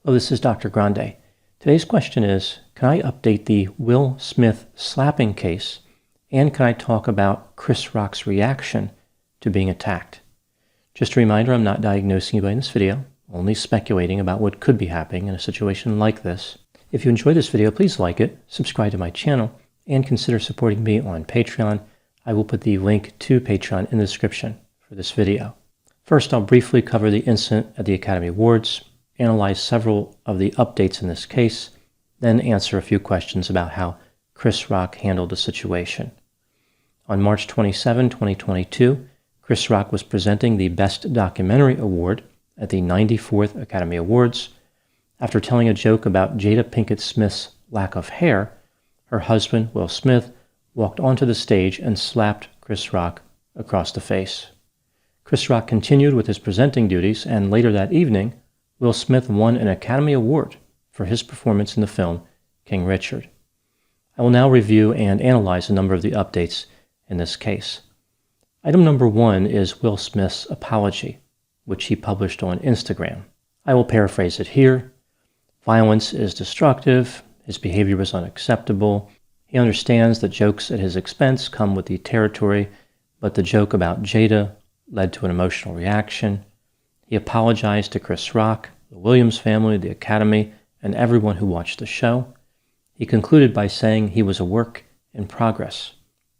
Hello, this is Dr. Grande. Today's question is, can I update the Will Smith slapping case, and can I talk about Chris Rock's reaction to being attacked? Just a reminder, I'm not diagnosing anybody in this video, only speculating about what could be happening in a situation like this. If you enjoyed this video, please like it, subscribe to my channel, and consider supporting me on Patreon. I will put the link to Patreon in the description for this video. First, I'll briefly cover the incident at the Academy Awards, analyze several of the updates in this case, then answer a few questions about how Chris Rock handled the situation. On March 27, 2022, Chris Rock was presenting the Best Documentary Award at the 94th Academy Awards. After telling a joke about Jada Pinkett Smith's lack of hair, her husband, Will Smith, walked onto the stage and slapped Chris Rock across the face. Chris Rock continued with his presenting duties, and later that evening, Will Smith won an Academy Award for his performance in the film King Richard. I will now review and analyze a number of the updates in this case. Item number 1 is Will Smith's apology, which he published on Instagram. I will paraphrase it here. Violence is destructive. His behavior was unacceptable. He understands that jokes at his expense come with the territory, but the joke about Jada led to an emotional reaction. He apologized to Chris Rock, the Williams family, the Academy, and everyone who watched the show. He concluded by saying he was a work in progress.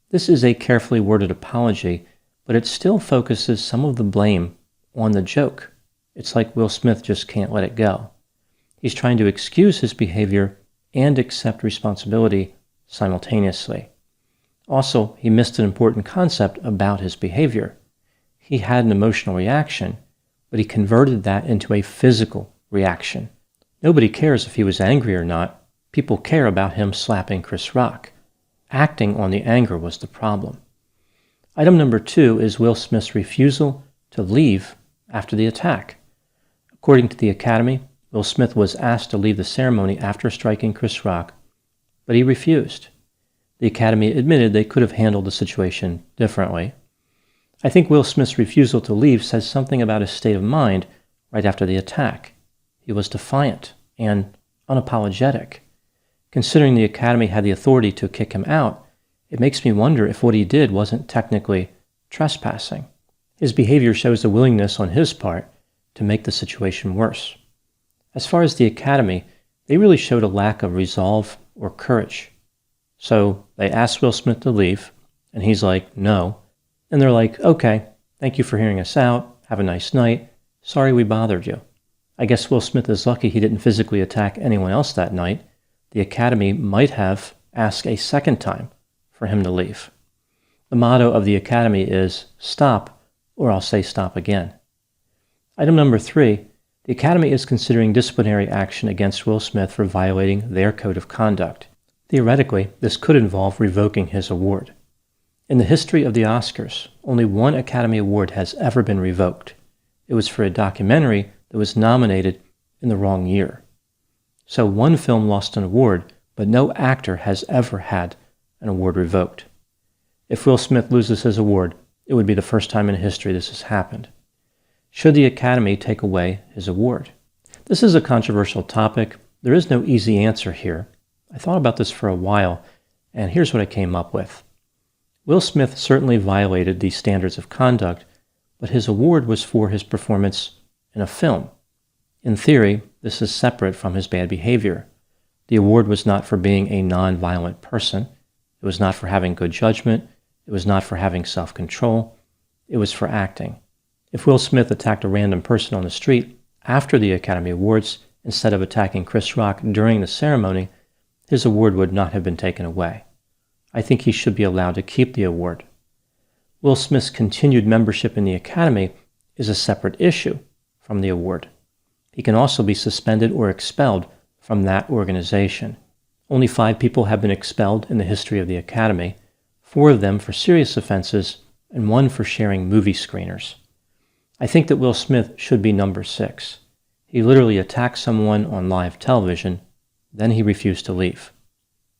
This is a carefully worded apology, but it still focuses some of the blame on the joke. It's like Will Smith just can't let it go. He's trying to excuse his behavior and accept responsibility simultaneously. Also, he missed an important concept about his behavior. He had an emotional reaction, but he converted that into a physical reaction. Nobody cares if he was angry or not. People care about him slapping Chris Rock. Acting on the anger was the problem. Item number 2 is Will Smith's refusal to leave after the attack. According to the Academy, Will Smith was asked to leave the ceremony after striking Chris Rock, but he refused. The Academy admitted they could have handled the situation differently. I think Will Smith's refusal to leave says something about his state of mind right after the attack. He was defiant and unapologetic. Considering the Academy had the authority to kick him out, it makes me wonder if what he did wasn't technically trespassing. His behavior shows a willingness on his part to make the situation worse. As far as the Academy, they really showed a lack of resolve or courage. So they asked Will Smith to leave, and he's like, no. And they're like, okay, thank you for hearing us out. Have a nice night. Sorry we bothered you. I guess Will Smith is lucky he didn't physically attack anyone else that night. The Academy might have asked a second time for him to leave. The motto of the Academy is stop, or I'll say stop again. Item number 3, the Academy is considering disciplinary action against Will Smith for violating their code of conduct. Theoretically, this could involve revoking his award. In the history of the Oscars, only one Academy Award has ever been revoked. It was for a documentary that was nominated in the wrong year. So one film lost an award, but no actor has ever had an award revoked. If Will Smith loses his award, it would be the first time in history this has happened. Should the Academy take away his award? This is a controversial topic. There is no easy answer here. I thought about this for a while, and here's what I came up with. Will Smith certainly violated the standards of conduct, but his award was for his performance in a film. In theory, this is separate from his bad behavior. The award was not for being a non-violent person. It was not for having good judgment. It was not for having self-control. It was for acting. If Will Smith attacked a random person on the street after the Academy Awards, instead of attacking Chris Rock during the ceremony, his award would not have been taken away. I think he should be allowed to keep the award. Will Smith's continued membership in the Academy is a separate issue from the award. He can also be suspended or expelled from that organization. Only 5 people have been expelled in the history of the Academy, 4 of them for serious offenses and 1 for sharing movie screeners. I think that Will Smith should be number 6. He literally attacked someone on live television, then he refused to leave.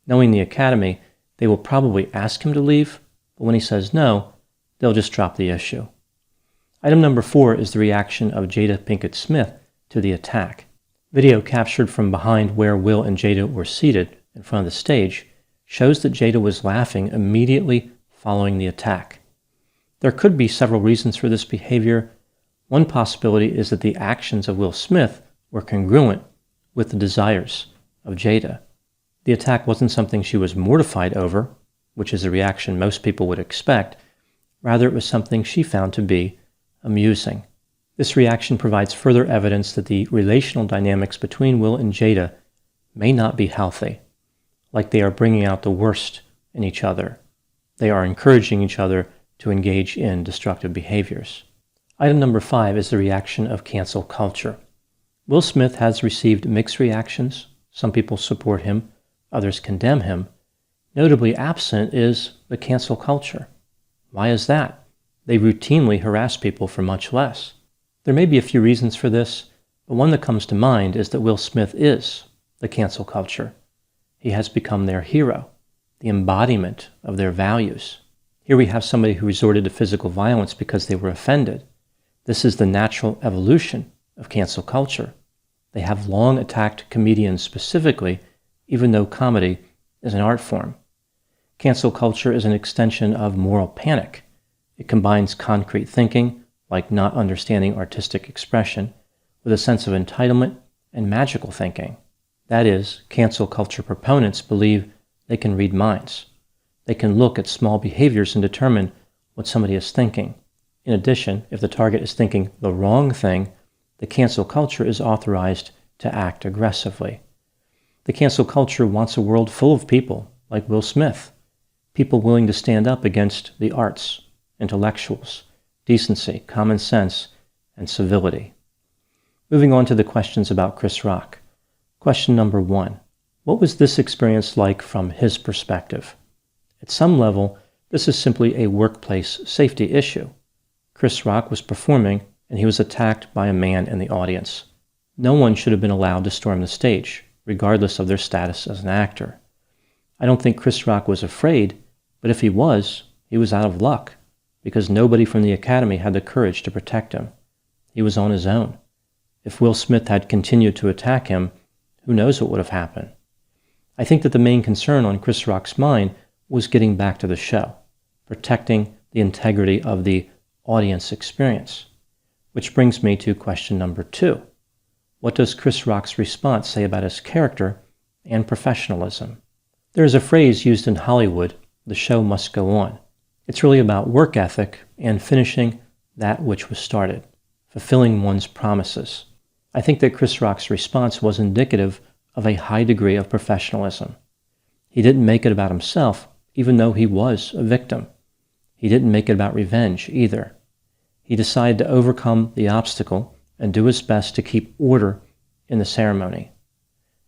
Knowing the Academy, they will probably ask him to leave, but when he says no, they'll just drop the issue. Item number 4 is the reaction of Jada Pinkett Smith to the attack. Video captured from behind where Will and Jada were seated in front of the stage shows that Jada was laughing immediately following the attack. There could be several reasons for this behavior. One possibility is that the actions of Will Smith were congruent with the desires of Jada. The attack wasn't something she was mortified over, which is a reaction most people would expect. Rather, it was something she found to be amusing. This reaction provides further evidence that the relational dynamics between Will and Jada may not be healthy, like they are bringing out the worst in each other. They are encouraging each other to engage in destructive behaviors. Item number 5 is the reaction of cancel culture. Will Smith has received mixed reactions. Some people support him, others condemn him. Notably absent is the cancel culture. Why is that? They routinely harass people for much less. There may be a few reasons for this, but one that comes to mind is that Will Smith is the cancel culture. He has become their hero, the embodiment of their values. Here we have somebody who resorted to physical violence because they were offended. This is the natural evolution of cancel culture. They have long attacked comedians specifically, even though comedy is an art form. Cancel culture is an extension of moral panic. It combines concrete thinking, like not understanding artistic expression, with a sense of entitlement and magical thinking. That is, cancel culture proponents believe they can read minds. They can look at small behaviors and determine what somebody is thinking. In addition, if the target is thinking the wrong thing, the cancel culture is authorized to act aggressively. The cancel culture wants a world full of people like Will Smith, people willing to stand up against the arts, intellectuals, decency, common sense, and civility. Moving on to the questions about Chris Rock. Question number 1. What was this experience like from his perspective? At some level, this is simply a workplace safety issue. Chris Rock was performing, and he was attacked by a man in the audience. No one should have been allowed to storm the stage, regardless of their status as an actor. I don't think Chris Rock was afraid, but if he was out of luck, because nobody from the Academy had the courage to protect him. He was on his own. If Will Smith had continued to attack him, who knows what would have happened? I think that the main concern on Chris Rock's mind was getting back to the show, protecting the integrity of the audience experience. Which brings me to question number 2. What does Chris Rock's response say about his character and professionalism? There is a phrase used in Hollywood, the show must go on. It's really about work ethic and finishing that which was started, fulfilling one's promises. I think that Chris Rock's response was indicative of a high degree of professionalism. He didn't make it about himself, even though he was a victim. He didn't make it about revenge either. He decided to overcome the obstacle and do his best to keep order in the ceremony.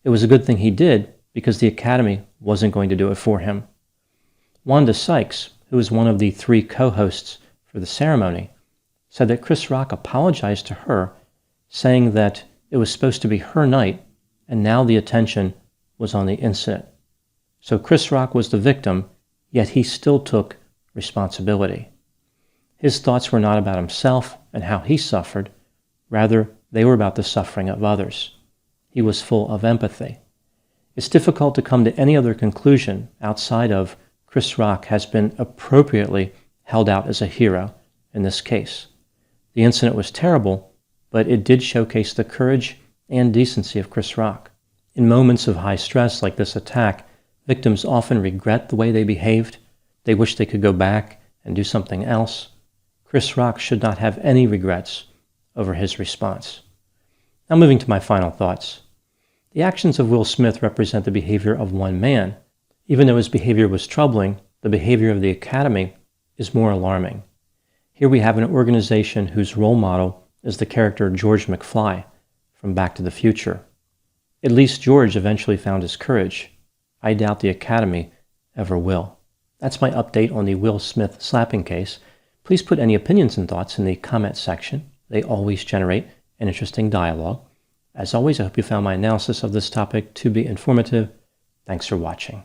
It was a good thing he did because the Academy wasn't going to do it for him. Wanda Sykes, who was one of the 3 co-hosts for the ceremony, said that Chris Rock apologized to her, saying that it was supposed to be her night, and now the attention was on the incident. So Chris Rock was the victim, yet he still took responsibility. His thoughts were not about himself and how he suffered. Rather, they were about the suffering of others. He was full of empathy. It's difficult to come to any other conclusion outside of Chris Rock has been appropriately held out as a hero in this case. The incident was terrible, but it did showcase the courage and decency of Chris Rock. In moments of high stress like this attack, victims often regret the way they behaved. They wish they could go back and do something else. Chris Rock should not have any regrets over his response. Now moving to my final thoughts. The actions of Will Smith represent the behavior of one man. Even though his behavior was troubling, the behavior of the Academy is more alarming. Here we have an organization whose role model is the character George McFly from Back to the Future. At least George eventually found his courage. I doubt the Academy ever will. That's my update on the Will Smith slapping case. Please put any opinions and thoughts in the comment section. They always generate an interesting dialogue. As always, I hope you found my analysis of this topic to be informative. Thanks for watching.